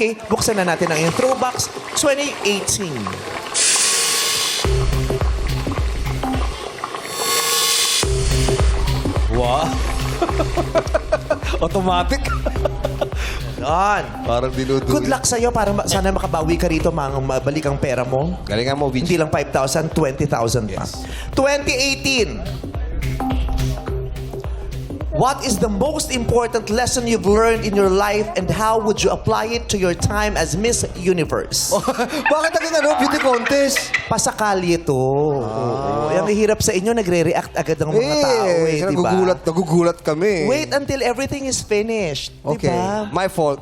Okay, buksan na natin ang iyong Throwbacks 2018. Wow. Automatic. Yan. Parang dinudugin. Good luck sa'yo para sana makabawi ka rito, mabalik ang pera mo. Galingan mo, Hindi Vinci. lang 5,000, 20,000 pa. Yes. 2018. What is the most important lesson you've learned in your life and how would you apply it to your time as Miss Universe? Bakit naging beauty contest? Pasakali ito. Oo. Yung hirap sa inyo, nagre-react agad ang mga tao. Eh, di ba? Nagugulat kami. Wait until everything is finished. Okay, Diba? my fault.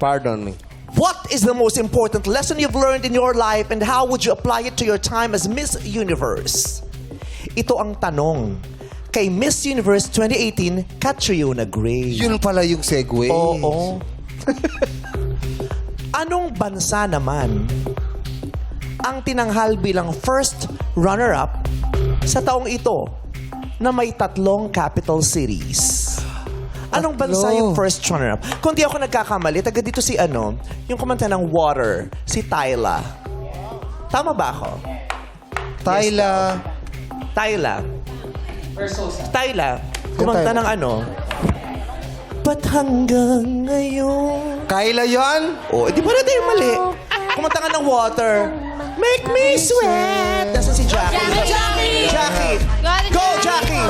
Pardon me. What is the most important lesson you've learned in your life and how would you apply it to your time as Miss Universe? Ito ang tanong kay Miss Universe 2018, Catriona Gray. Yun pala yung segue. Oo. Anong bansa naman ang tinanghal bilang first runner-up sa taong ito na may 3 capital cities? Anong bansa yung first runner-up? Kung di ako nagkakamali, taga dito si yung kumanta ng Water, si Tyla. Tama ba ako? Tyla. Tyla. Tyla. Kumanta Tyla? ng Ba't hanggang ngayon? Kyla yan? Oh, di ba na tayo mali? Kumanta ka ng Water. Make me sweat. Nasaan si Jackie? Jackie! Jackie! Go, Jackie!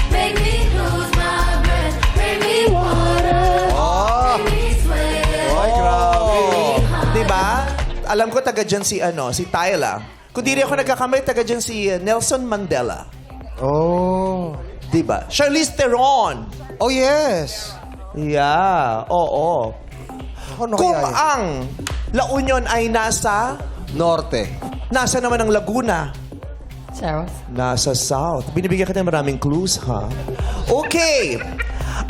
Make me lose my breath. Bring me water. Oh. Make me sweat. Ay, grabe. Di ba? Alam ko taga dyan si si Tyla. Kung di rin ako nagkakamay, taga dyan si Nelson Mandela. Oh. Di ba? Charlize Theron. Oh, yes. Yeah, oo. Ano Kung kaya yun? ang La Union ay nasa naman ang Laguna? South. Nasa South. Binibigyan ka ng maraming clues, ha? Okay.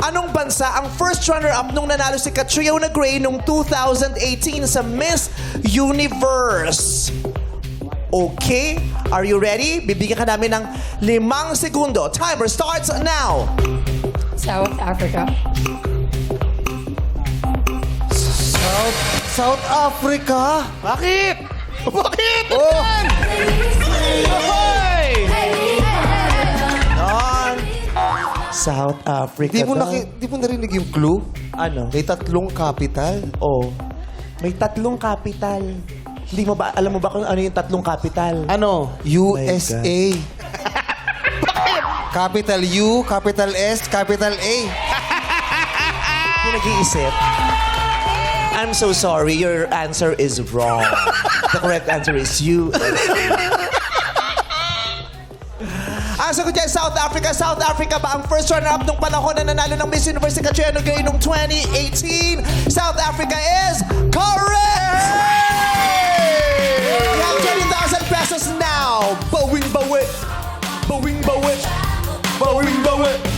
Anong bansa ang first runner-up nung nanalo si Catriona Gray noong 2018 sa Miss Universe? Okay. Are you ready? Bibigyan ka namin ng 5 segundo. Timer starts now. South Africa. South Africa? Bakit? Bakit? Oh. Hoy! Non. South Africa Di mo, daw. di mo narinig yung clue? Ano? May 3 capital. Oh. May 3 capital. Hindi mo ba, alam mo ba kung ano yung 3 capital? Ano? USA. Capital U, capital S, capital A. Yung nag-iisip. I'm so sorry, your answer is wrong. The correct answer is you. Ang sagot dyan, South Africa. South Africa ba ang first runner-up nung panahon na nanalo ng Miss Universe si Catriona Gray noong 2018? South Africa is correct! We have 20,000 pesos now. Bawing bawi. Bawing bawi. Bawing bawi.